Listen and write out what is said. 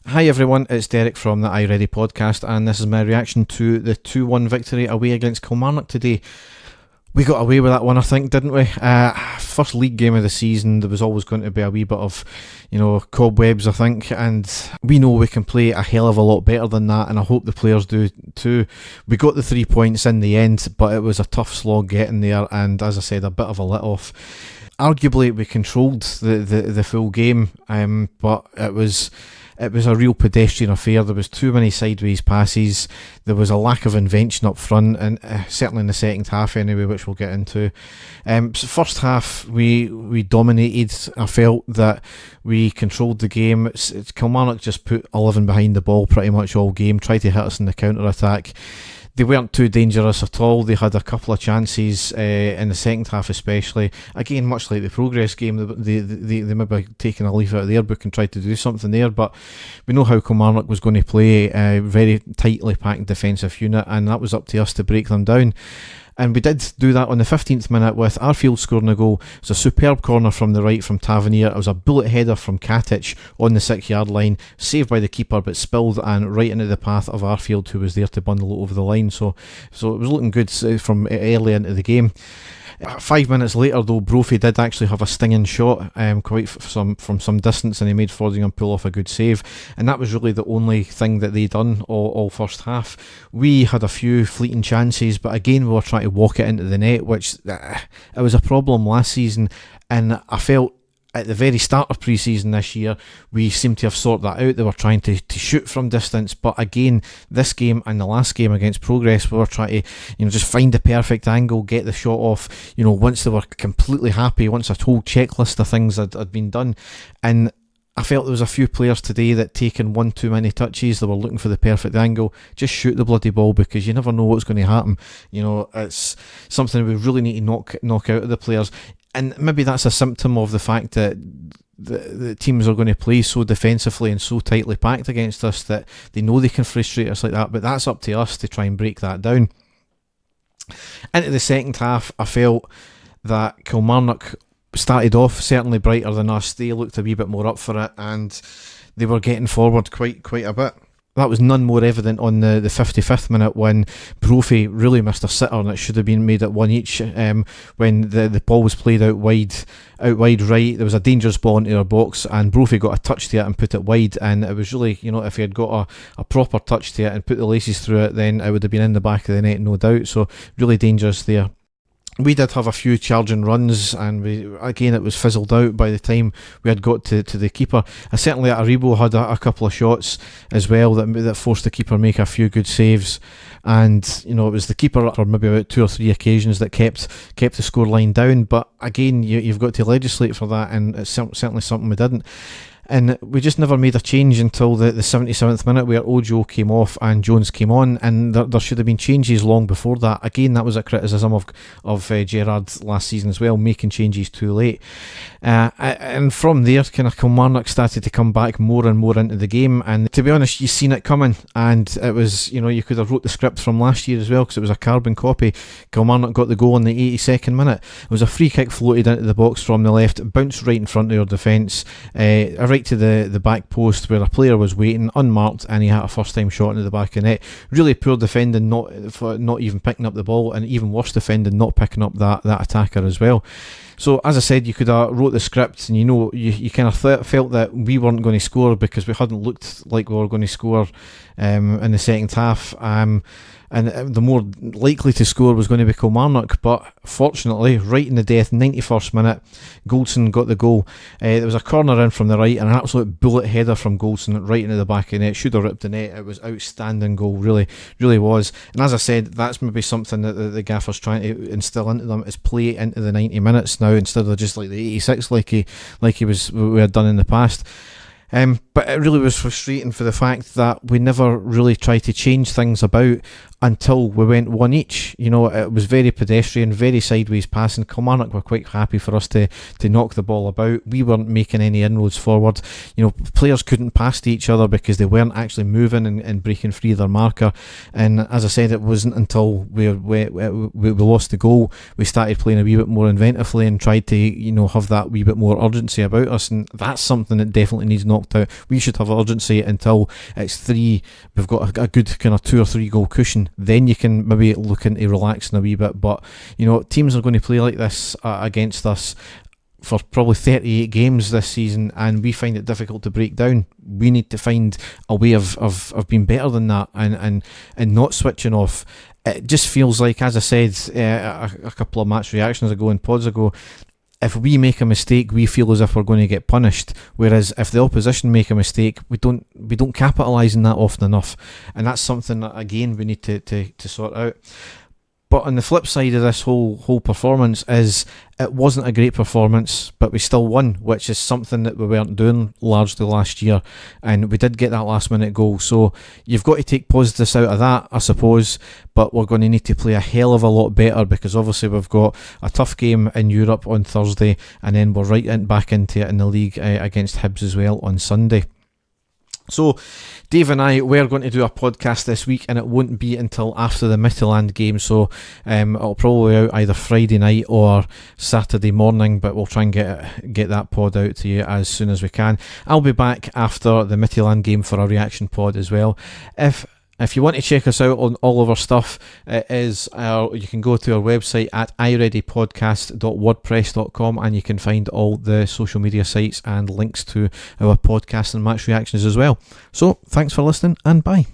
Hi everyone, it's Derek from the iReady podcast, and this is my reaction to the 2-1 victory away against Kilmarnock today. We got away with that one, I think, didn't we? First league game of the season, there was always going to be a wee bit of, cobwebs, I think, and we know we can play a hell of a lot better than that, and I hope the players do too. We got the 3 points in the end, but it was a tough slog getting there, and as I said, a bit of a let-off. Arguably, we controlled the full game, but it was a real pedestrian affair. There was too many sideways passes. There was a lack of invention up front, and certainly in the second half anyway, which we'll get into. So first half, we dominated. I felt that we controlled the game. Kilmarnock just put 11 behind the ball pretty much all game, tried to hit us in the counter-attack. They weren't too dangerous at all. They had a couple of chances in the second half especially. Again, much like the Progress game, they maybe taken a leaf out of their book and tried to do something there, but we know how Kilmarnock was going to play, a very tightly packed defensive unit, and that was up to us to break them down. And we did do that on the 15th minute with Arfield scoring a goal. It was a superb corner from the right from Tavernier. It was a bullet header from Katic on the 6-yard line, saved by the keeper but spilled and right into the path of Arfield, who was there to bundle it over the line. So it was looking good from early into the game. 5 minutes later, though, Brophy did actually have a stinging shot from some distance, and he made Fordingham pull off a good save, and that was really the only thing that they done all first half. We had a few fleeting chances, but again we were trying to walk it into the net, which it was a problem last season, and I felt at the very start of pre-season this year, we seemed to have sorted that out. They were trying to shoot from distance, but again, this game and the last game against Progress, we were trying to, just find the perfect angle, get the shot off, once they were completely happy, once a whole checklist of things had been done. And I felt there was a few players today that taken one too many touches. They were looking for the perfect angle. Just shoot the bloody ball, because you never know what's going to happen. It's something we really need to knock out of the players. And maybe that's a symptom of the fact that the teams are going to play so defensively and so tightly packed against us that they know they can frustrate us like that, but that's up to us to try and break that down. Into the second half, I felt that Kilmarnock started off certainly brighter than us. They looked a wee bit more up for it, and they were getting forward quite a bit. That was none more evident on the 55th minute when Brophy really missed a sitter, and it should have been made at one each. When the ball was played out wide right, there was a dangerous ball into our box, and Brophy got a touch to it and put it wide, and it was really, if he had got a proper touch to it and put the laces through it, then it would have been in the back of the net, no doubt. So really dangerous there. We did have a few charging runs, and it was fizzled out by the time we had got to the keeper. Certainly Aribo had a couple of shots as well that forced the keeper make a few good saves, and it was the keeper for maybe about 2 or 3 occasions that kept the scoreline down. But again, you've got to legislate for that, and it's certainly something we didn't. And we just never made a change until the 77th minute, where Ojo came off and Jones came on, and there should have been changes long before that. Again, that was a criticism of Gerrard last season as well, making changes too late. And from there, kind of Kilmarnock started to come back more and more into the game, and to be honest, you seen it coming, and it was, you could have wrote the script from last year as well, because it was a carbon copy. Kilmarnock got the goal in the 82nd minute. It was a free kick floated into the box from the left, bounced right in front of your defence, right to the back post, where a player was waiting unmarked, and he had a first time shot into the back of the net. Really poor defending, not even picking up the ball, and even worse defending, not picking up that attacker as well. So as I said, you could have wrote the script, and you kind of felt that we weren't going to score because we hadn't looked like we were going to score in the second half. And the more likely to score was going to be Kilmarnock, but fortunately, right in the death, 91st minute, Goldson got the goal. There was a corner in from the right, and an absolute bullet header from Goldson right into the back of the net. Should have ripped the net. It was outstanding goal, really was. And as I said, that's maybe something that the gaffer's trying to instill into them, is play into the 90 minutes now instead of just like the 86 like we had done in the past. But it really was frustrating for the fact that we never really tried to change things about until we went one each. It was very pedestrian, very sideways passing. Kilmarnock were quite happy for us to knock the ball about. We weren't making any inroads forward. Players couldn't pass to each other because they weren't actually moving and breaking free of their marker. And as I said, it wasn't until we lost the goal we started playing a wee bit more inventively and tried to have that wee bit more urgency about us, and that's something that definitely needs knocking knocked out. We should have urgency until it's 3. We've got a good kind of 2 or 3 goal cushion. Then you can maybe look into relaxing a wee bit. But teams are going to play like this against us for probably 38 games this season, and we find it difficult to break down. We need to find a way of being better than that, and not switching off. It just feels like, as I said a couple of match reactions ago and pods ago, if we make a mistake, we feel as if we're going to get punished. Whereas if the opposition make a mistake, we don't capitalise on that often enough, and that's something that again we need to sort out. But on the flip side of this whole performance is it wasn't a great performance, but we still won, which is something that we weren't doing largely last year, and we did get that last minute goal. So you've got to take positives out of that, I suppose, but we're going to need to play a hell of a lot better, because obviously we've got a tough game in Europe on Thursday, and then we're back into it in the league against Hibs as well on Sunday. So Dave and I, we're going to do a podcast this week, and it won't be until after the Midtjylland game, so it'll probably be out either Friday night or Saturday morning, but we'll try and get that pod out to you as soon as we can. I'll be back after the Midtjylland game for a reaction pod as well. If you want to check us out on all of our stuff, you can go to our website at ireadypodcast.wordpress.com, and you can find all the social media sites and links to our podcast and match reactions as well. So thanks for listening, and bye.